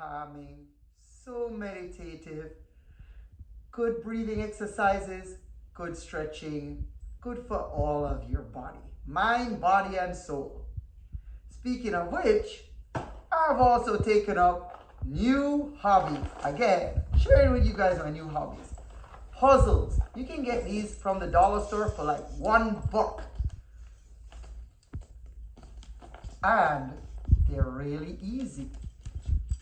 calming, so meditative. Good breathing exercises, good stretching, good for all of your body, mind, body, and soul. Speaking of which, I've also taken up new hobbies. Again, sharing with you guys my new hobbies. Puzzles. You can get these from the dollar store for like $1. And they're really easy.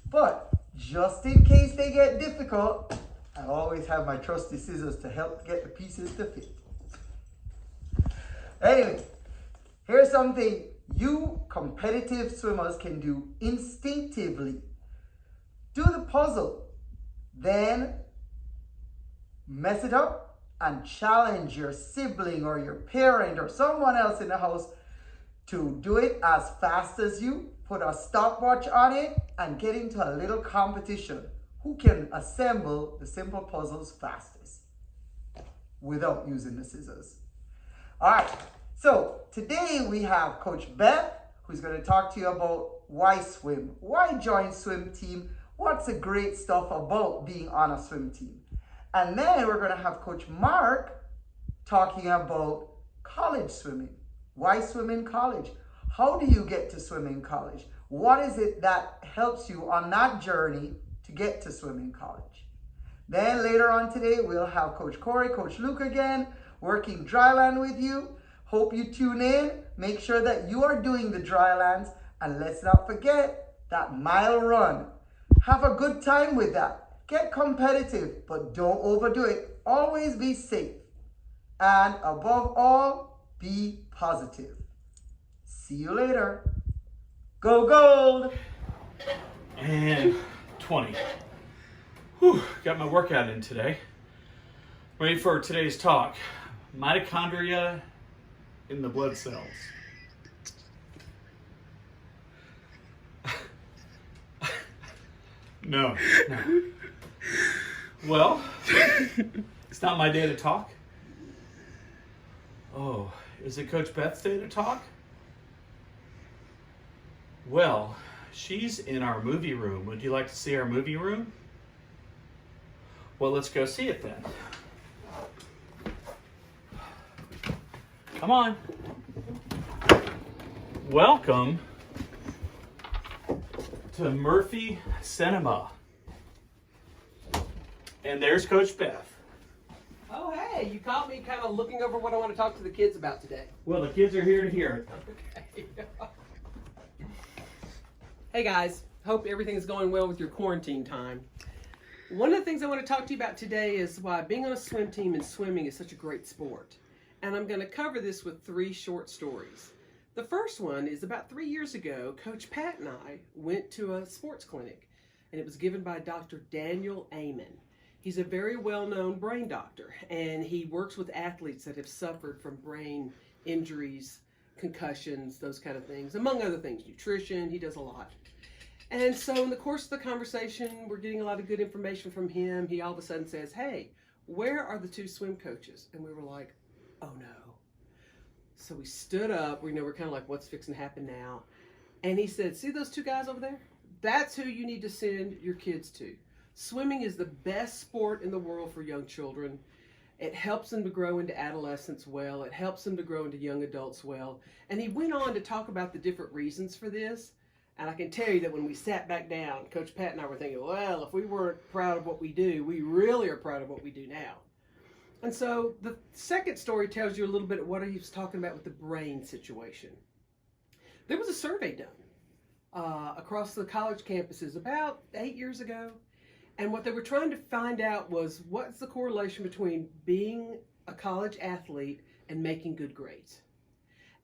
But just in case they get difficult, I always have my trusty scissors to help get the pieces to fit. Anyway, here's something you competitive swimmers can do instinctively. Do the puzzle, then mess it up and challenge your sibling or your parent or someone else in the house to do it as fast as you. Put a stopwatch on it and get into a little competition. Who can assemble the simple puzzles fastest without using the scissors? All right, so today we have Coach Beth, who's going to talk to you about why swim, why join swim team, what's the great stuff about being on a swim team. And then we're going to have Coach Mark talking about college swimming. Why swim in college? How do you get to swim in college? What is it that helps you on that journey to get to swim in college? Then later on today, we'll have Coach Corey, Coach Luke again, working dryland with you. Hope you tune in. Make sure that you are doing the drylands. And let's not forget that mile run. Have a good time with that. Get competitive, but don't overdo it. Always be safe. And above all, be positive. See you later. Go Gold! And 20. Whew, got my workout in today. Ready for today's talk. Mitochondria in the blood cells. No. Well, it's not my day to talk. Oh, is it Coach Beth's day to talk? Well, she's in our movie room. Would you like to see our movie room? Well, let's go see it then. Come on. Welcome to Murphy Cinema. And there's Coach Beth. Oh, hey, you caught me kind of looking over what I want to talk to the kids about today. Well, the kids are here to hear it. Okay. Hey guys, hope everything is going well with your quarantine time. One of the things I want to talk to you about today is why being on a swim team and swimming is such a great sport. And I'm going to cover this with 3 short stories. The first one is about 3 years ago, Coach Pat and I went to a sports clinic, and it was given by Dr. Daniel Amen. He's a very well-known brain doctor, and he works with athletes that have suffered from brain injuries, concussions, those kind of things, among other things, nutrition. He does a lot. And so in the course of the conversation, we're getting a lot of good information from him. He all of a sudden says, hey, where are the 2 swim coaches? And we were like, oh no. So we stood up. We're kind of like, what's fixing to happen now? And he said, see those 2 guys over there? That's who you need to send your kids to. Swimming is the best sport in the world for young children. It helps them to grow into adolescence well. It helps them to grow into young adults well. And he went on to talk about the different reasons for this. And I can tell you that when we sat back down, Coach Pat and I were thinking, well, if we weren't proud of what we do, we really are proud of what we do now. And so the second story tells you a little bit of what he was talking about with the brain situation. There was a survey done across the college campuses about 8 years ago. And what they were trying to find out was what's the correlation between being a college athlete and making good grades.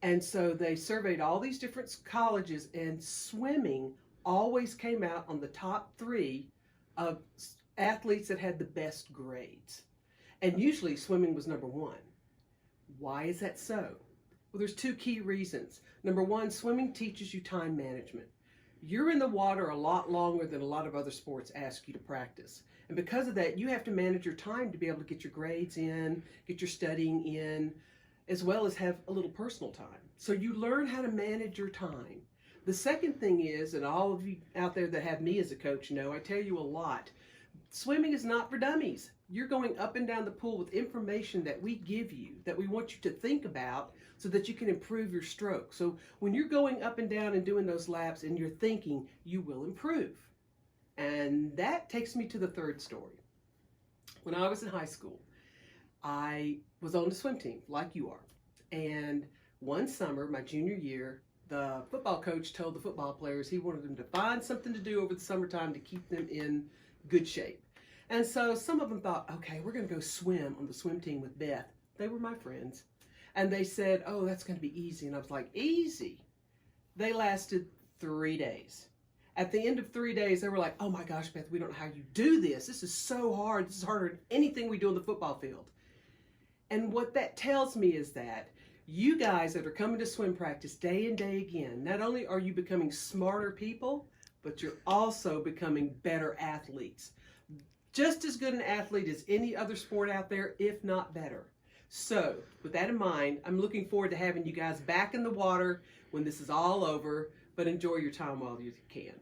And so they surveyed all these different colleges, and swimming always came out on the top 3 of athletes that had the best grades. And usually swimming was number 1. Why is that so? Well, there's 2 key reasons. Number 1, swimming teaches you time management. You're in the water a lot longer than a lot of other sports ask you to practice. And because of that, you have to manage your time to be able to get your grades in, get your studying in, as well as have a little personal time. So you learn how to manage your time. The second thing is, and all of you out there that have me as a coach know, I tell you a lot, swimming is not for dummies. You're going up and down the pool with information that we give you, that we want you to think about so that you can improve your stroke. So when you're going up and down and doing those laps and you're thinking, you will improve. And that takes me to the third story. When I was in high school, I was on the swim team like you are. And one summer, my junior year, the football coach told the football players he wanted them to find something to do over the summertime to keep them in good shape. And so some of them thought, okay, we're going to go swim on the swim team with Beth. They were my friends. And they said, oh, that's going to be easy. And I was like, easy? They lasted 3 days. At the end of 3 days, they were like, oh my gosh, Beth, we don't know how you do this. This is so hard. This is harder than anything we do on the football field. And what that tells me is that you guys that are coming to swim practice day and day again, not only are you becoming smarter people, but you're also becoming better athletes. Just as good an athlete as any other sport out there, if not better. So, with that in mind, I'm looking forward to having you guys back in the water when this is all over, but enjoy your time while you can.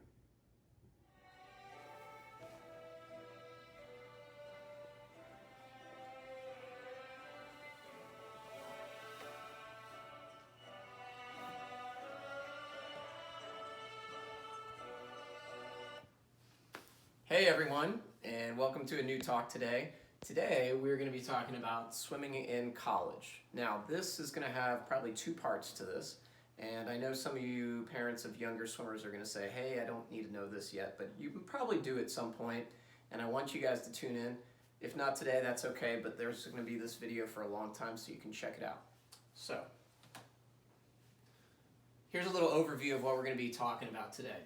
Hey everyone, and welcome to a new talk today. Today we're going to be talking about swimming in college. Now this is going to have probably 2 parts to this, and I know some of you parents of younger swimmers are going to say, hey, I don't need to know this yet, but you can probably do at some point, and I want you guys to tune in. If not today, that's okay, but there's going to be this video for a long time so you can check it out. So, here's a little overview of what we're going to be talking about today.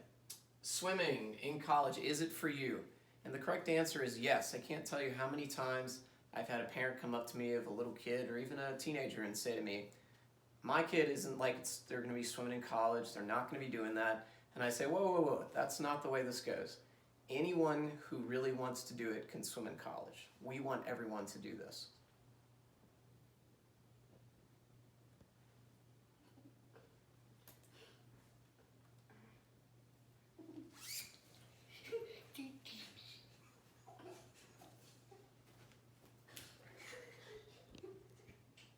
Swimming in college, is it for you? And the correct answer is yes. I can't tell you how many times I've had a parent come up to me of a little kid or even a teenager and say to me, my kid isn't like they're going to be swimming in college, they're not going to be doing that. And I say, whoa, whoa, whoa, that's not the way this goes. Anyone who really wants to do it can swim in college. We want everyone to do this.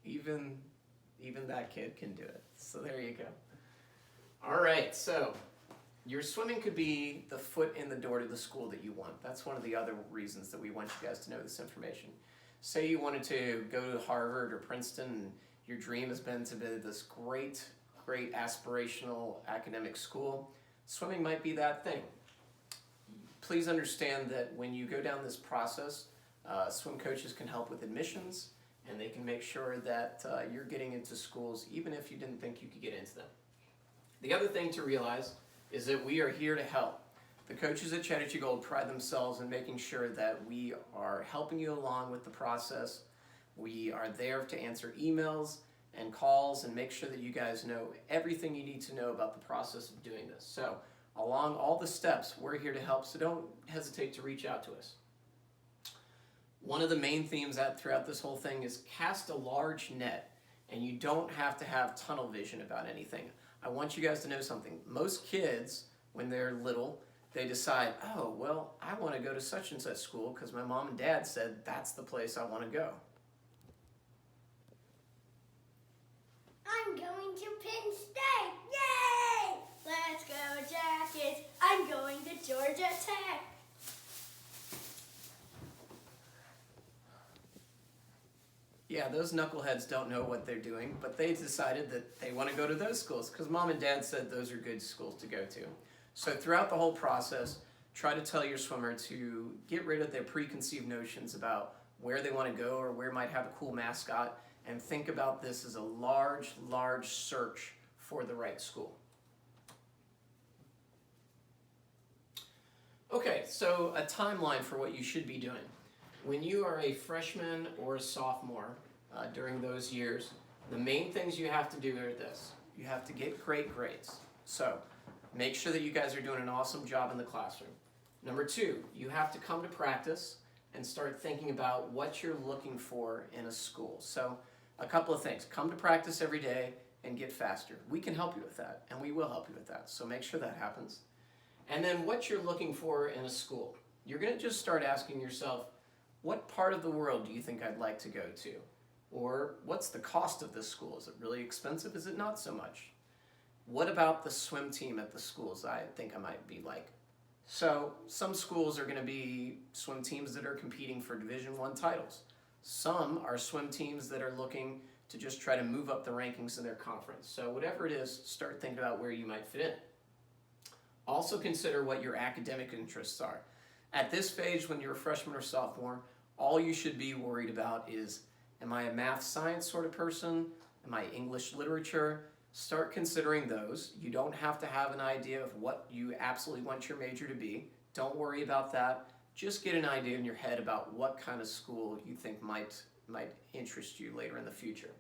Even that kid can do it. So there you go. All right, so your swimming could be the foot in the door to the school that you want. That's one of the other reasons that we want you guys to know this information. Say you wanted to go to Harvard or Princeton and your dream has been to be this great aspirational academic school. Swimming might be that thing. Please understand that when you go down this process, swim coaches can help with admissions, and they can make sure that you're getting into schools even if you didn't think you could get into them. The other thing to realize is that we are here to help. The coaches at Chattahoochee Gold pride themselves in making sure that we are helping you along with the process. We are there to answer emails and calls and make sure that you guys know everything you need to know about the process of doing this. So along all the steps, we're here to help, so don't hesitate to reach out to us. One of the main themes throughout this whole thing is cast a large net, and you don't have to have tunnel vision about anything. I want you guys to know something. Most kids, when they're little, they decide, oh, well, I want to go to such and such school because my mom and dad said that's the place I want to go. I'm going to Penn State. Yay! Let's go, Jackets. I'm going to Georgia Tech. Yeah, those knuckleheads don't know what they're doing, but they decided that they want to go to those schools because mom and dad said those are good schools to go to. So throughout the whole process, try to tell your swimmer to get rid of their preconceived notions about where they want to go or where might have a cool mascot, and think about this as a large search for the right school. Okay, so a timeline for what you should be doing. When you are a freshman or a sophomore during those years, the main things you have to do are this. You have to get great grades. So make sure that you guys are doing an awesome job in the classroom. Number 2, you have to come to practice and start thinking about what you're looking for in a school. So a couple of things. Come to practice every day and get faster. We can help you with that, and we will help you with that. So make sure that happens. And then what you're looking for in a school. You're going to just start asking yourself, what part of the world do you think I'd like to go to? Or what's the cost of this school? Is it really expensive? Is it not so much? What about the swim team at the schools I think I might be like? So some schools are going to be swim teams that are competing for Division I titles. Some are swim teams that are looking to just try to move up the rankings in their conference. So whatever it is, start thinking about where you might fit in. Also consider what your academic interests are. At this stage, when you're a freshman or sophomore, all you should be worried about is, am I a math science sort of person? Am I English literature? Start considering those. You don't have to have an idea of what you absolutely want your major to be. Don't worry about that. Just get an idea in your head about what kind of school you think might interest you later in the future.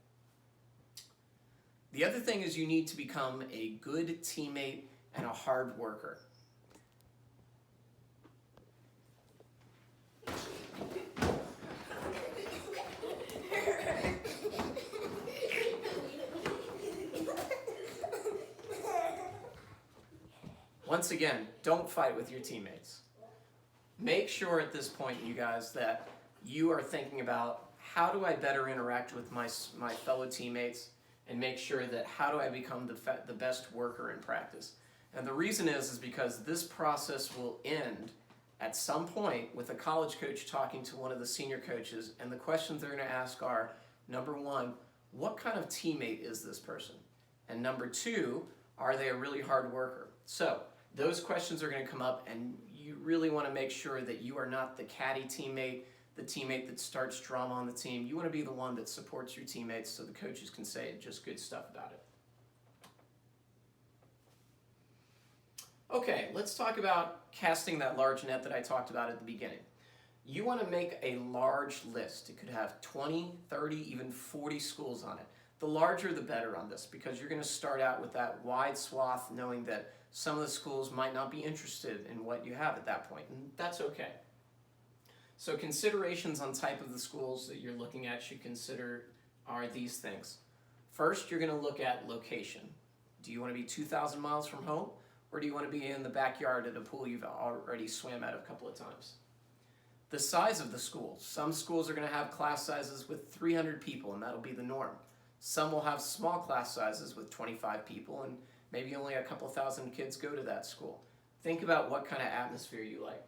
The other thing is you need to become a good teammate and a hard worker. Once again, don't fight with your teammates. Make sure at this point, you guys, that you are thinking about how do I better interact with my fellow teammates, and make sure that how do I become the best worker in practice. And the reason is because this process will end at some point with a college coach talking to one of the senior coaches, and the questions they're going to ask are, number one, what kind of teammate is this person? And number two, are they a really hard worker? So those questions are going to come up, and you really want to make sure that you are not the catty teammate, the teammate that starts drama on the team. You want to be the one that supports your teammates so the coaches can say just good stuff about it. Okay, let's talk about casting that large net that I talked about at the beginning. You want to make a large list. It could have 20, 30, even 40 schools on it. The larger the better on this, because you're going to start out with that wide swath knowing that some of the schools might not be interested in what you have at that point, and that's okay. So considerations on type of the schools that you're looking at should consider are these things. First, you're going to look at location. Do you want to be 2,000 miles from home, or do you want to be in the backyard at a pool you've already swam at a couple of times? The size of the school. Some schools are going to have class sizes with 300 people, and that'll be the norm. Some will have small class sizes with 25 people, and maybe only a couple thousand kids go to that school. Think about what kind of atmosphere you like.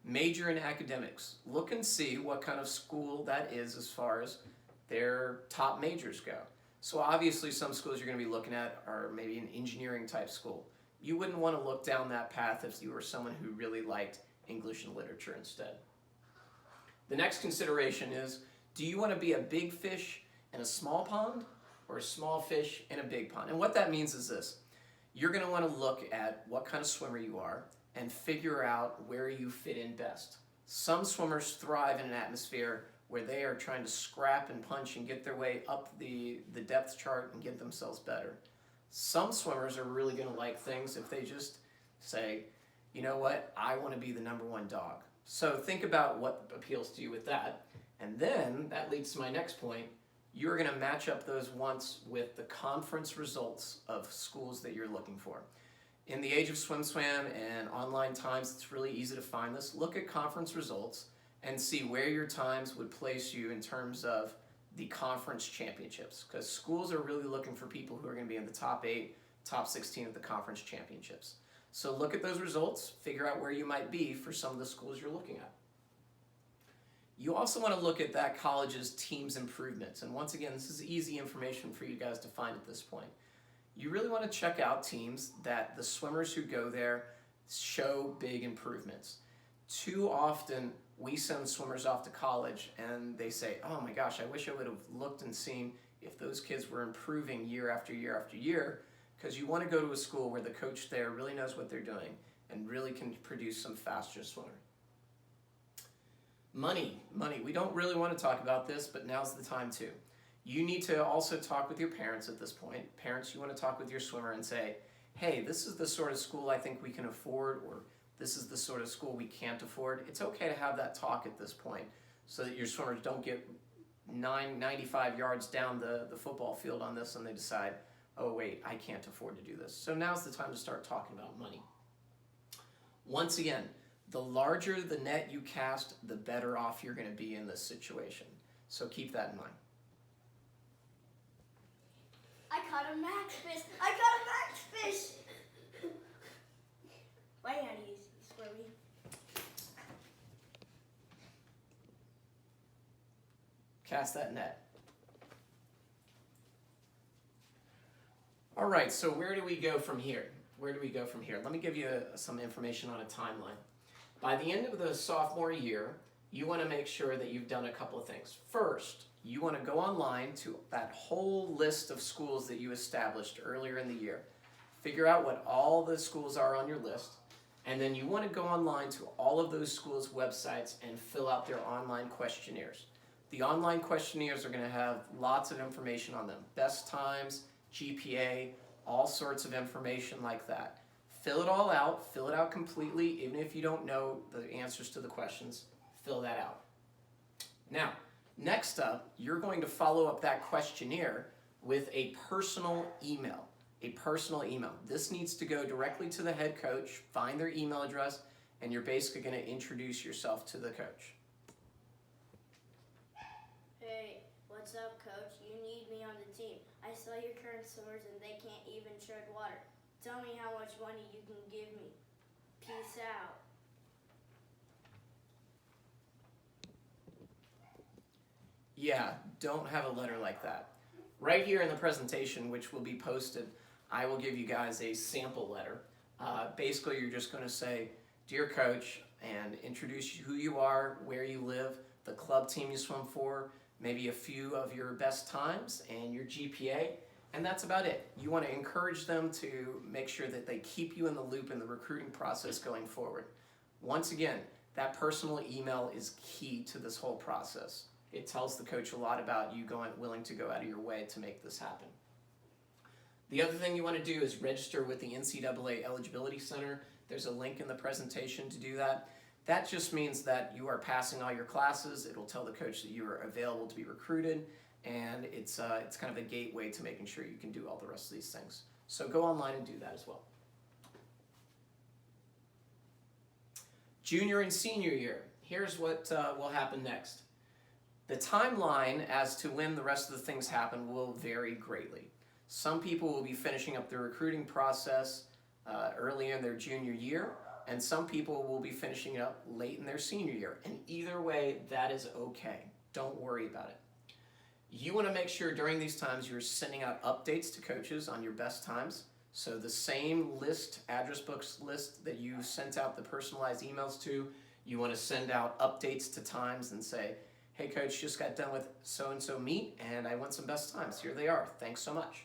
Major in academics. Look and see what kind of school that is as far as their top majors go. So obviously some schools you're going to be looking at are maybe an engineering type school. You wouldn't want to look down that path if you were someone who really liked English and literature instead. The next consideration is, do you want to be a big fish in a small pond, or a small fish in a big pond? And what that means is this. You're going to want to look at what kind of swimmer you are and figure out where you fit in best. Some swimmers thrive in an atmosphere where they are trying to scrap and punch and get their way up the depth chart and get themselves better. Some swimmers are really going to like things if they just say, you know what, I want to be the number one dog. So think about what appeals to you with that. And then that leads to my next point. You're going to match up those wants with the conference results of schools that you're looking for. In the age of SwimSwam and online times, it's really easy to find this. Look at conference results and see where your times would place you in terms of the conference championships, because schools are really looking for people who are going to be in the top 8, top 16 of the conference championships. So look at those results, figure out where you might be for some of the schools you're looking at. You also want to look at that college's team's improvements. And once again, this is easy information for you guys to find at this point. You really want to check out teams that the swimmers who go there show big improvements. Too often, we send swimmers off to college and they say, oh my gosh, I wish I would have looked and seen if those kids were improving year after year after year, because you want to go to a school where the coach there really knows what they're doing and really can produce some faster swimmers. Money. We don't really want to talk about this, but now's the time to. You need to also talk with your parents at this point. Parents, you want to talk with your swimmer and say, hey, this is the sort of school I think we can afford, or this is the sort of school we can't afford. It's okay to have that talk at this point so that your swimmers don't get 95 yards down the football field on this and they decide, oh wait, I can't afford to do this. So now's the time to start talking about money. Once again, the larger the net you cast, the better off you're going to be in this situation. So keep that in mind. I caught a max fish. I caught a max fish. My hand is squirmy. Cast that net. All right, so where do we go from here? Where do we go from here? Let me give you some information on a timeline. By the end of the sophomore year, you want to make sure that you've done a couple of things. First, you want to go online to that whole list of schools that you established earlier in the year. Figure out what all the schools are on your list, and then you want to go online to all of those schools' websites and fill out their online questionnaires. The online questionnaires are going to have lots of information on them. Best times, GPA, all sorts of information like that. Fill it all out. Fill it out completely. Even if you don't know the answers to the questions, fill that out. Now, next up, you're going to follow up that questionnaire with a personal email. A personal email. This needs to go directly to the head coach, find their email address, and you're basically going to introduce yourself to the coach. Hey, what's up, coach? You need me on the team. I saw your current swimmers and they can't even tread water. Tell me how much money you can give me. Peace out. Yeah, don't have a letter like that. Right here in the presentation, which will be posted, I will give you guys a sample letter. Basically, you're just going to say, "Dear Coach," and introduce who you are, where you live, the club team you swim for, maybe a few of your best times and your GPA, and that's about it. You want to encourage them to make sure that they keep you in the loop in the recruiting process going forward. Once again, that personal email is key to this whole process. It tells the coach a lot about you willing to go out of your way to make this happen. The other thing you want to do is register with the NCAA Eligibility Center. There's a link in the presentation to do that. That just means that you are passing all your classes. It'll tell the coach that you are available to be recruited, and it's kind of a gateway to making sure you can do all the rest of these things. So go online and do that as well. Junior and senior year. Here's what will happen next. The timeline as to when the rest of the things happen will vary greatly. Some people will be finishing up the recruiting process early in their junior year, and some people will be finishing it up late in their senior year. And either way, that is okay. Don't worry about it. You want to make sure during these times you're sending out updates to coaches on your best times. So the same list, address books list that you sent out the personalized emails to, you want to send out updates to times and say, "Hey coach, just got done with so-and-so meet and I went some best times. Here they are. Thanks so much."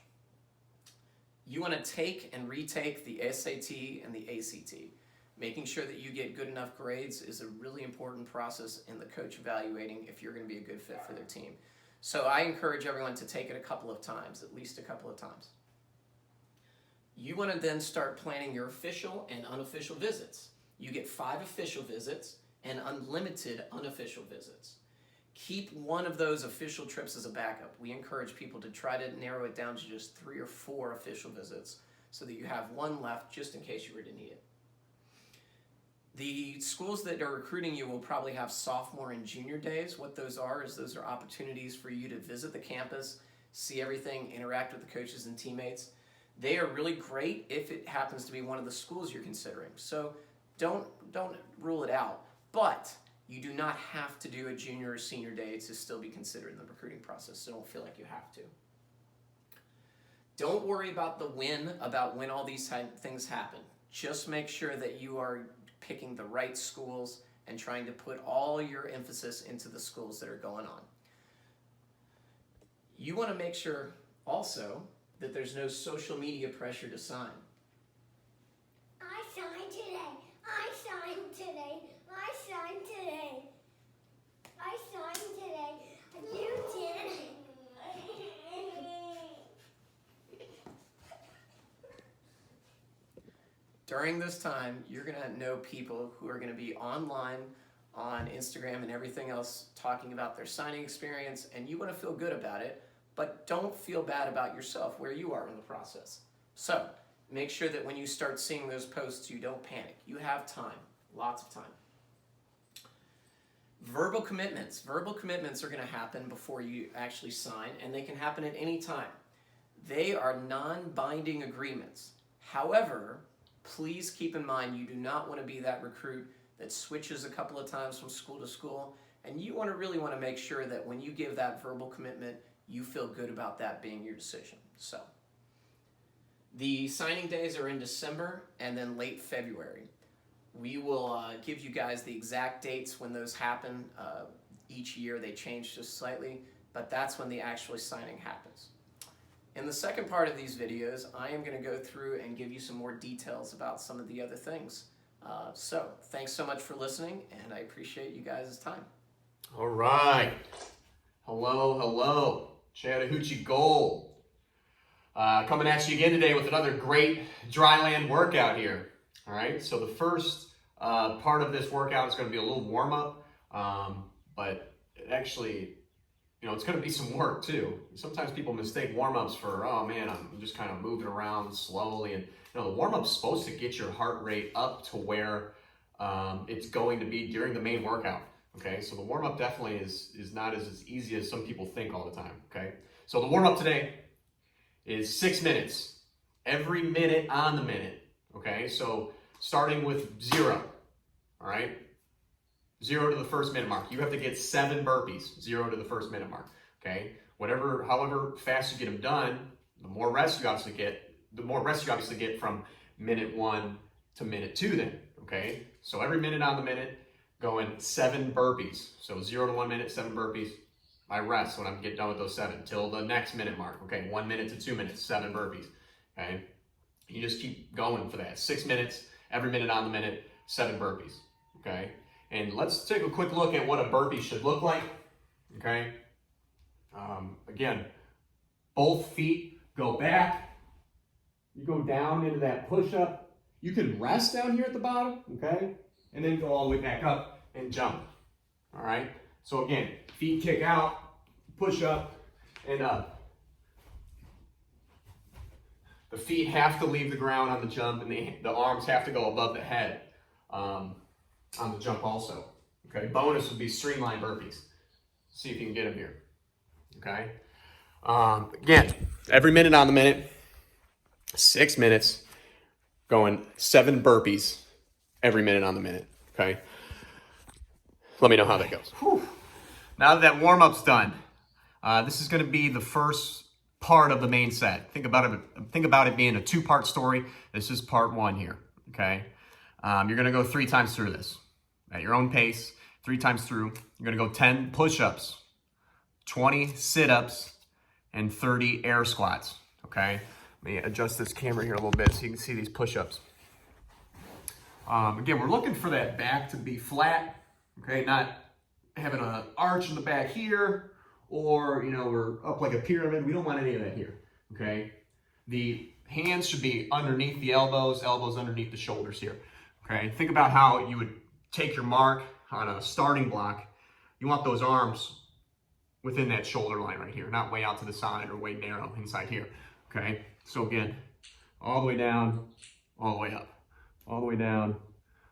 You want to take and retake the SAT and the ACT. Making sure that you get good enough grades is a really important process in the coach evaluating if you're going to be a good fit for their team. So I encourage everyone to take it a couple of times, at least a couple of times. You want to then start planning your official and unofficial visits. You get 5 official visits and unlimited unofficial visits. Keep one of those official trips as a backup. We encourage people to try to narrow it down to just 3 or 4 official visits so that you have one left just in case you were to need it. The schools that are recruiting you will probably have sophomore and junior days. What those are is those are opportunities for you to visit the campus, see everything, interact with the coaches and teammates. They are really great if it happens to be one of the schools you're considering. So don't rule it out. But you do not have to do a junior or senior day to still be considered in the recruiting process, so don't feel like you have to. Don't worry about when all these things happen. Just make sure that you are picking the right schools and trying to put all your emphasis into the schools that are going on. You want to make sure also that there's no social media pressure to sign. I signed today. I signed today. I signed today. I signed today. You did. During this time, you're going to know people who are going to be online on Instagram and everything else talking about their signing experience, and you want to feel good about it, but don't feel bad about yourself where you are in the process. So make sure that when you start seeing those posts, you don't panic. You have time, lots of time. Verbal commitments. Verbal commitments are going to happen before you actually sign, and they can happen at any time. They are non-binding agreements. However, please keep in mind you do not want to be that recruit that switches a couple of times from school to school, and you really want to make sure that when you give that verbal commitment, you feel good about that being your decision. So, the signing days are in December and then late February. We will give you guys the exact dates when those happen. Each year they change just slightly, but that's when the actual signing happens. In the second part of these videos, I am going to go through and give you some more details about some of the other things. So, thanks so much for listening, and I appreciate you guys' time. All right. Hello, hello. Chattahoochee Gold. Coming at you again today with another great dryland workout here. All right, so the first part of this workout is going to be a little warm-up, but actually, it's going to be some work too. Sometimes people mistake warm-ups for, oh man, I'm just kind of moving around slowly. And the warm-up's supposed to get your heart rate up to where it's going to be during the main workout. Okay, so the warm-up definitely is not as easy as some people think all the time. Okay, so the warm-up today is 6 minutes. Every minute on the minute. Okay, so starting with 0. All right. 0 to the first minute mark. You have to get 7 burpees, 0 to the first minute mark. Okay. However fast you get them done, the more rest you obviously get from minute 1 to minute 2 then. Okay. So every minute on the minute, going 7 burpees. So 0 to 1 minute, 7 burpees. I rest when I get done with those 7 till the next minute mark. Okay. 1 minute to 2 minutes, 7 burpees. Okay. You just keep going for that. 6 minutes, every minute on the minute, 7 burpees. Okay. And let's take a quick look at what a burpee should look like. Okay. Again, both feet go back. You go down into that push-up. You can rest down here at the bottom, okay? And then go all the way back up and jump. All right. So again, feet kick out, push up, and up. The feet have to leave the ground on the jump, and the arms have to go above the head. On the jump also. Okay, bonus would be streamline burpees. See if you can get them here. Okay. Again, every minute on the minute, 6 minutes, going 7 burpees every minute on the minute. Okay. Let me know how that goes. Whew. Now that warm-up's done, this is going to be the first part of the main set. Think about it being a 2-part story. This is part 1 here. Okay. You're going to go 3 times through this at your own pace, 3 times through. You're going to go 10 push-ups, 20 sit-ups, and 30 air squats. Okay. Let me adjust this camera here a little bit so you can see these push-ups. Again, we're looking for that back to be flat. Okay, not having an arch in the back here, or we're up like a pyramid. We don't want any of that here. Okay. The hands should be underneath the elbows underneath the shoulders here. Okay, think about how you would take your mark on a starting block. You want those arms within that shoulder line right here, not way out to the side or way narrow inside here. Okay, so again, all the way down, all the way up, all the way down,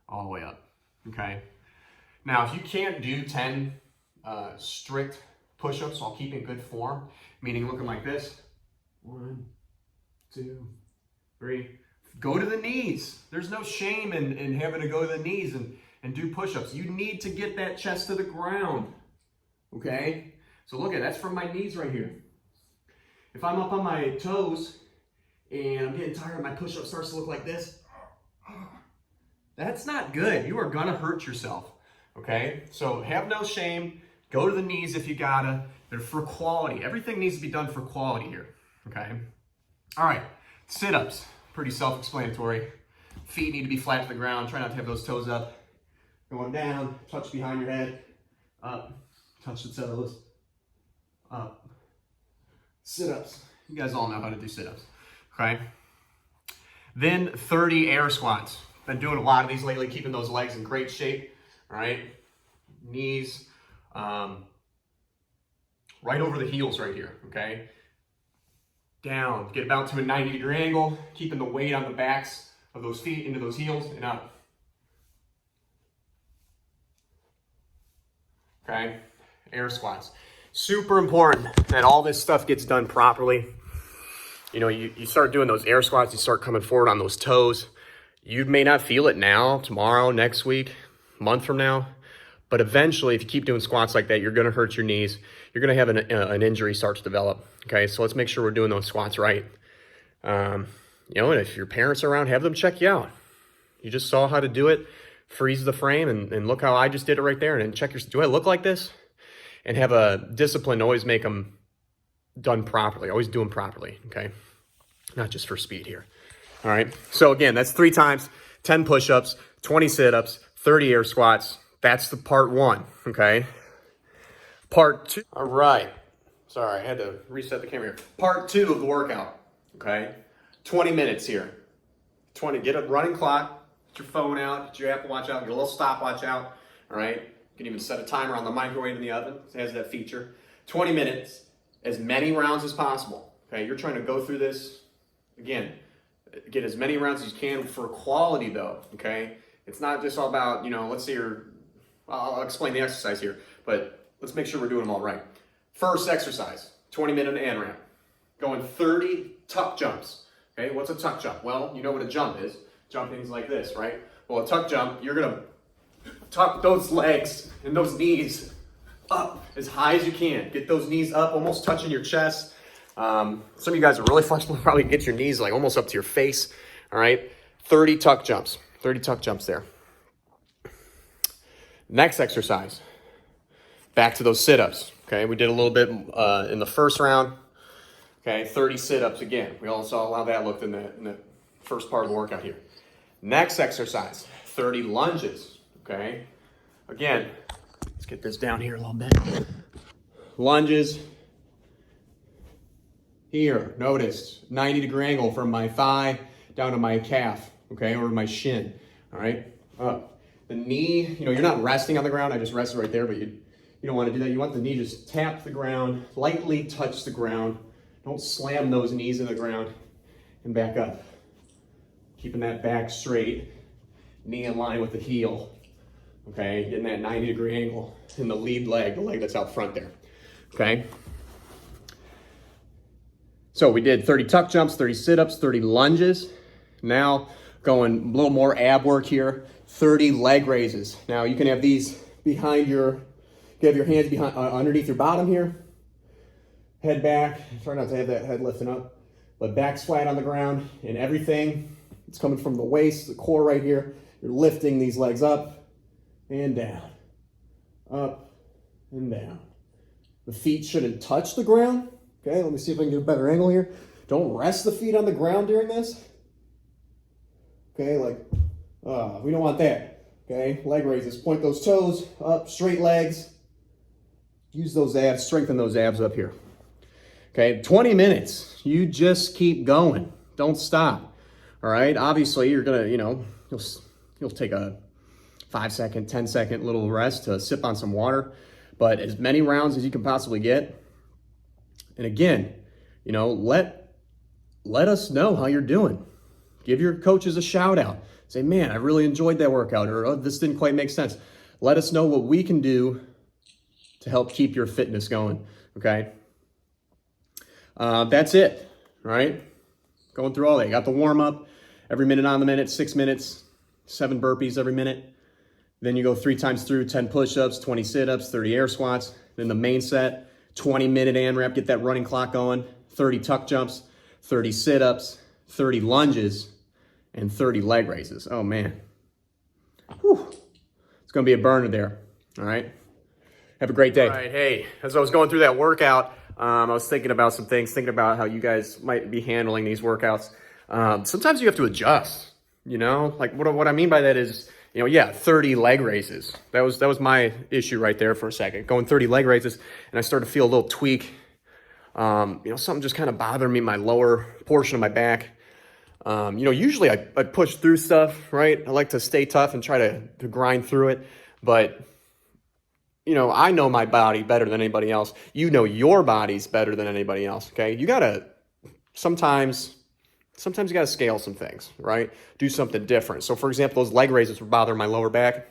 all the way up. Okay, now if you can't do 10 strict push-ups while keeping good form, meaning looking like this, 1, 2, 3, go to the knees. There's no shame in having to go to the knees and do push-ups. You need to get that chest to the ground, okay? So look at that's from my knees right here. If I'm up on my toes and I'm getting tired, my push-up starts to look like this. That's not good. You are gonna hurt yourself, okay? So have no shame. Go to the knees if you gotta. They're for quality. Everything needs to be done for quality here, okay? All right, sit-ups. Pretty self-explanatory. Feet need to be flat to the ground. Try not to have those toes up. Going down, touch behind your head. Up, touch the toes. Up. Sit-ups. You guys all know how to do sit-ups, okay? Then 30 air squats. Been doing a lot of these lately, keeping those legs in great shape, all right? knees right over the heels right here, okay? Down, get about to a 90-degree angle, keeping the weight on the backs of those feet into those heels and up. Okay, air squats. Super important that all this stuff gets done properly. You know, you start doing those air squats, you start coming forward on those toes. You may not feel it now, tomorrow, next week, month from now, but eventually if you keep doing squats like that, you're gonna hurt your knees. You're gonna have an injury start to develop. Okay, so let's make sure we're doing those squats right. You know, and if your parents are around, have them check you out. You just saw how to do it. Freeze the frame and look how I just did it right there, and then check do I look like this? And have a discipline to always make them done properly, always do them properly, okay? Not just for speed here. All right, so again, that's 3 times, 10 push-ups, 20 sit-ups, 30 air squats. That's the part 1, okay? Part 2, all right. Sorry, I had to reset the camera here. Part 2 of the workout, okay? 20 minutes here. 20, get a running clock. Get your phone out, get your Apple Watch out, get a little stopwatch out, all right? You can even set a timer on the microwave in the oven. It has that feature. 20 minutes, as many rounds as possible, okay? You're trying to go through this, again, get as many rounds as you can for quality though, okay? It's not just all about, you know, let's say I'll explain the exercise here, but let's make sure we're doing them all right. First exercise, 20-minute ANRAP. Going 30 tuck jumps, okay? What's a tuck jump? Well, you know what a jump is. Jumping's like this, right? Well, a tuck jump, you're gonna tuck those legs and those knees up as high as you can. Get those knees up, almost touching your chest. Some of you guys are really flexible, probably get your knees like almost up to your face, all right? 30 tuck jumps there. Next exercise, back to those sit-ups, okay? We did a little bit in the first round, okay? 30 sit-ups again. We all saw how that looked in the first part of the workout here. Next exercise, 30 lunges, okay? Again, let's get this down here a little bit. Lunges. Here, notice, 90-degree angle from my thigh down to my calf, okay, or my shin, all right? Up. The knee, you know, you're not resting on the ground. I just rested right there, but you don't want to do that. You want the knee just tap the ground, lightly touch the ground. Don't slam those knees in the ground and back up. Keeping that back straight, knee in line with the heel, okay? Getting that 90-degree angle in the lead leg, the leg that's out front there, okay? So we did 30 tuck jumps, 30 sit-ups, 30 lunges. Now going a little more ab work here, 30 leg raises. Now you can have these behind you have your hands behind underneath your bottom here, head back, try not to have that head lifting up, but back's flat on the ground and everything. It's coming from the waist, the core right here. You're lifting these legs up and down, up and down. The feet shouldn't touch the ground. Okay, let me see if I can get a better angle here. Don't rest the feet on the ground during this. Okay, like, we don't want that. Okay, leg raises. Point those toes up, straight legs. Use those abs, strengthen those abs up here. Okay, 20 minutes. You just keep going. Don't stop. All right, obviously you're gonna, you'll take a 5-second, 10-second little rest to sip on some water, but as many rounds as you can possibly get. And again, let us know how you're doing. Give your coaches a shout out. Say, man, I really enjoyed that workout, or oh, this didn't quite make sense. Let us know what we can do to help keep your fitness going, okay? That's it, right? Going through all that. You got the warm up, every minute on the minute, 6 minutes, 7 burpees every minute. Then you go 3 times through, 10 push-ups, 20 sit-ups, 30 air squats. Then the main set, 20-minute ANRAP, get that running clock going, 30 tuck jumps, 30 sit-ups, 30 lunges, and 30 leg raises. Oh, man. Whew. It's going to be a burner there, all right? Have a great day. All right, hey, as I was going through that workout, I was thinking about some things, thinking about how you guys might be handling these workouts. Sometimes you have to adjust, Like what I mean by that is, 30 leg raises. That was my issue right there for a second. Going 30 leg raises, and I started to feel a little tweak. Something just kind of bothering me, my lower portion of my back. Usually I push through stuff, right? I like to stay tough and try to grind through it. But I know my body better than anybody else. You know your body's better than anybody else, okay? You gotta, sometimes you gotta scale some things, right? Do something different. So for example, those leg raises were bothering my lower back.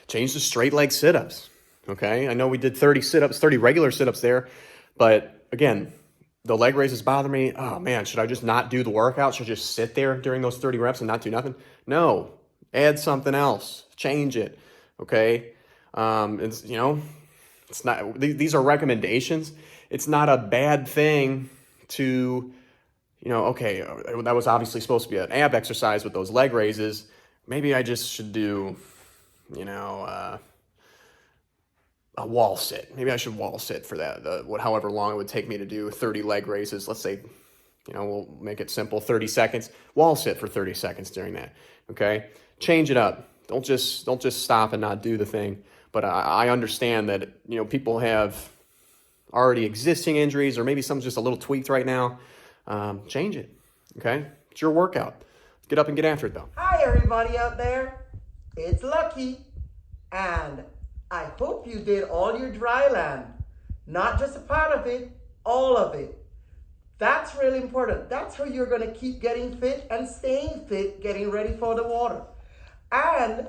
Change to straight leg sit-ups, okay? I know we did 30 sit-ups, 30 regular sit-ups there, but again, the leg raises bother me. Oh man, should I just not do the workout? Should I just sit there during those 30 reps and not do nothing? No, add something else, change it, okay? It's not, these are recommendations. It's not a bad thing to, okay, that was obviously supposed to be an ab exercise with those leg raises. Maybe I just should do, a wall sit. Maybe I should wall sit for that. However long it would take me to do 30 leg raises. Let's say, we'll make it simple, 30 seconds. Wall sit for 30 seconds during that. Okay, change it up. Don't just stop and not do the thing. But I understand that people have already existing injuries, or maybe something's just a little tweaked right now. Change it. Okay, it's your workout. Get up and get after it, though. Hi, everybody out there. It's Lucky, and I hope you did all your dry land. Not just a part of it, all of it. That's really important. That's how you're going to keep getting fit and staying fit, getting ready for the water. And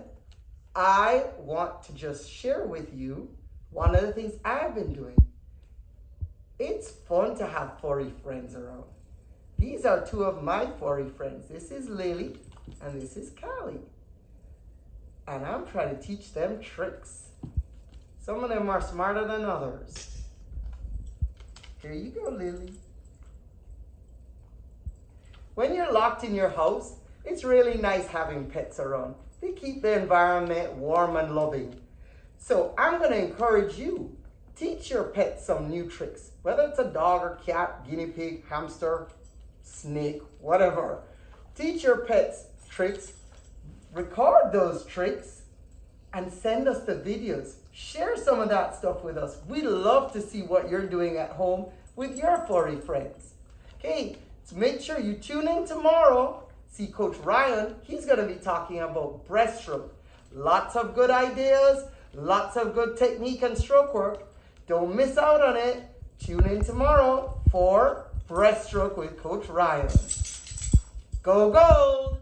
I want to just share with you one of the things I've been doing. It's fun to have furry friends around. These are two of my furry friends. This is Lily and this is Callie. And I'm trying to teach them tricks. Some of them are smarter than others. Here you go, Lily. When you're locked in your house, it's really nice having pets around. They keep the environment warm and loving. So I'm going to encourage you, teach your pets some new tricks, whether it's a dog or cat, guinea pig, hamster, snake, whatever. Teach your pets tricks, record those tricks, and send us the videos. Share some of that stuff with us. We love to see what you're doing at home with your furry friends. Okay, so make sure you tune in tomorrow. See Coach Ryan. He's going to be talking about breaststroke. Lots of good ideas, lots of good technique and stroke work. Don't miss out on it. Tune in tomorrow for breaststroke with Coach Ryan. Go Gold!